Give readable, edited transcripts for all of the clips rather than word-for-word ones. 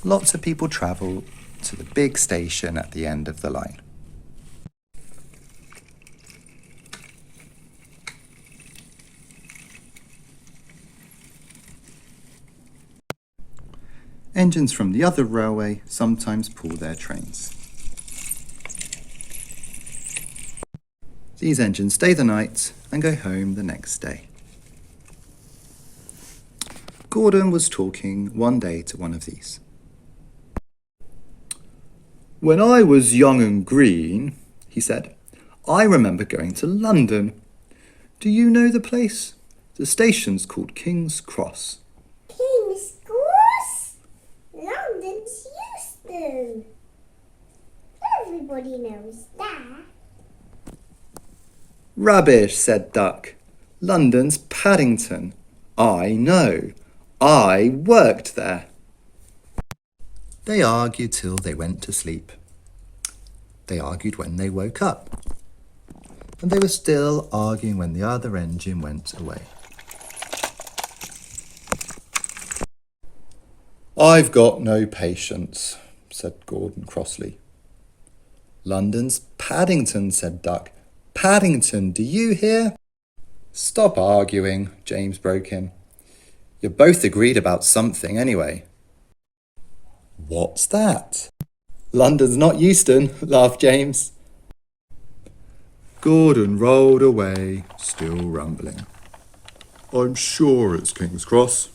lots of people travel to the big station at the end of the line. Engines from the other railway sometimes pull their trains. These engines stay the night and go home the next day. Gordon was talking one day to one of these. "When I was young and green," he said, "I remember going to London. Do you know the place? The station's called King's Cross." King's Cross? London's Euston. Everybody knows that. "Rubbish," said Duck. "London's Paddington. I know. I worked there." They argued till they went to sleep. They argued when they woke up. And they were still arguing when the other engine went away. "I've got no patience," said Gordon crossly. "London's Paddington," said Duck. "Paddington, do you hear?" "Stop arguing," James broke in. "You're both agreed about something anyway." "What's that?" "London's not Euston," laughed James. Gordon rolled away, still rumbling. "I'm sure it's King's Cross.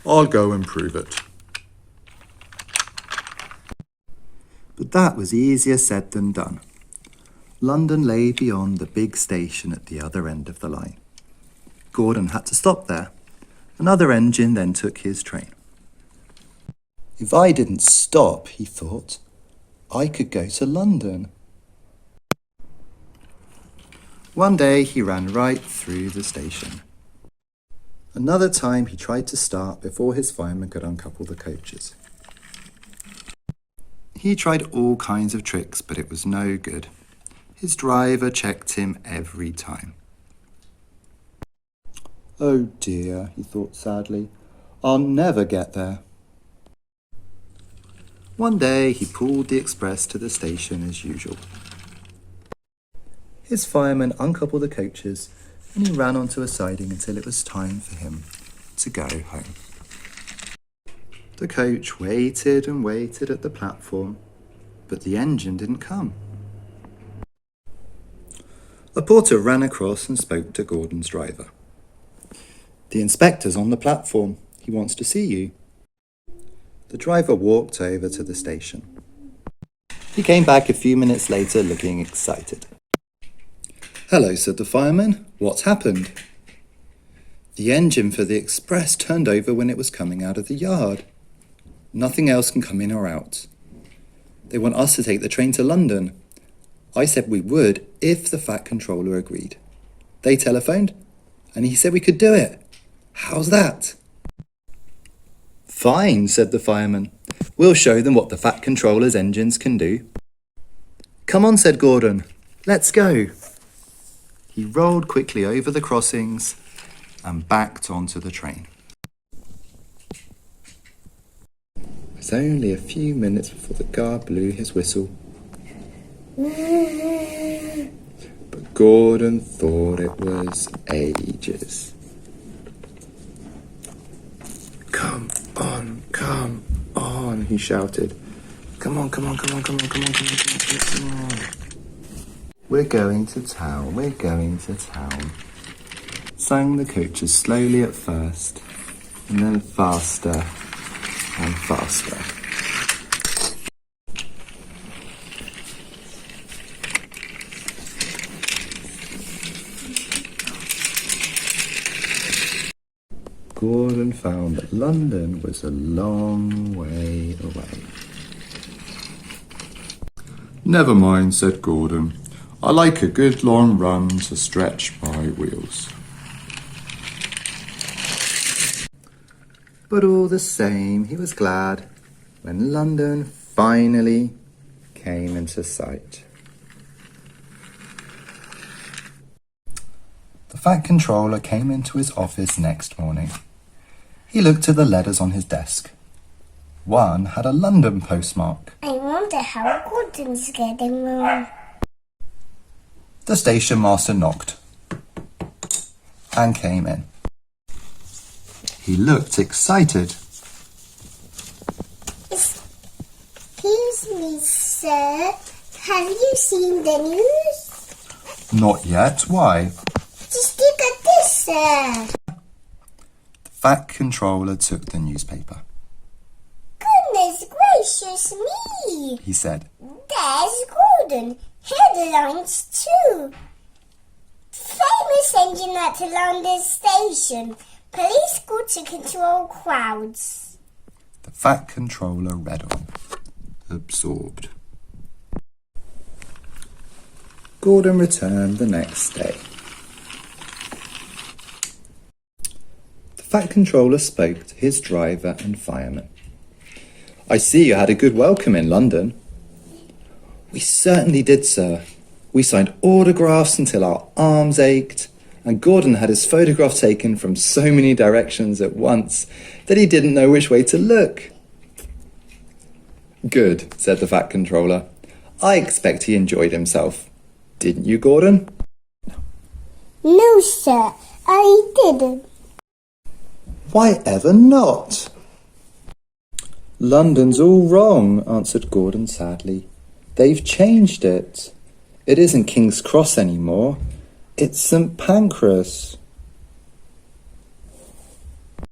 I'll go and prove it." But that was easier said than done. London lay beyond the big station at the other end of the line. Gordon had to stop there. Another engine then took his train. "If I didn't stop," he thought, "I could go to London." One day he ran right through the station. Another time he tried to start before his fireman could uncouple the coaches. He tried all kinds of tricks, but it was no good. His driver checked him every time. "Oh dear," he thought sadly, "I'll never get there." One day he pulled the express to the station as usual. His fireman uncoupled the coaches and he ran onto a siding until it was time for him to go home. The coach waited and waited at the platform, but the engine didn't come. A porter ran across and spoke to Gordon's driver. "The inspector's on the platform. He wants to see you." The driver walked over to the station. He came back a few minutes later looking excited. "Hello," said the fireman. "What's happened?" "The engine for the express turned over when it was coming out of the yard. Nothing else can come in or out. They want us to take the train to London. I said we would if the Fat Controller agreed. They telephoned and he said we could do it. How's that?" "Fine," said the fireman. "We'll show them what the Fat Controller's engines can do." "Come on," said Gordon. "Let's go." He rolled quickly over the crossings and backed onto the train. It was only a few minutes before the guard blew his whistle. But Gordon thought it was ages. Come on, he shouted. Come on. We're going to town, sang the coaches slowly at first, and then faster and faster. Gordon found that London was a long way away. "Never mind," said Gordon. "I like a good long run to stretch my wheels." But all the same, he was glad when London finally came into sight. The Fat Controller came into his office next morning. He looked at the letters on his desk. One had a London postmark. I wonder how Gordon's getting on. The station master knocked and came in. He looked excited. Excuse me, sir. Have you seen the news? Not yet. Why? Just look at this, sir. The Fat Controller took the newspaper. Goodness gracious me! He said, There's Gordon. Headlines too. Famous engine at London station. Police go to control crowds. The Fat Controller read on, absorbed. Gordon returned the next day. The Fat Controller spoke to his driver and fireman. I see you had a good welcome in London. We certainly did, sir. We signed autographs until our arms ached, and Gordon had his photograph taken from so many directions at once that he didn't know which way to look. Good, said the Fat Controller. I expect he enjoyed himself. Didn't you, Gordon? No, sir, I didn't. Why ever not? London's all wrong, answered Gordon sadly. They've changed it. It isn't King's Cross anymore. It's St. Pancras.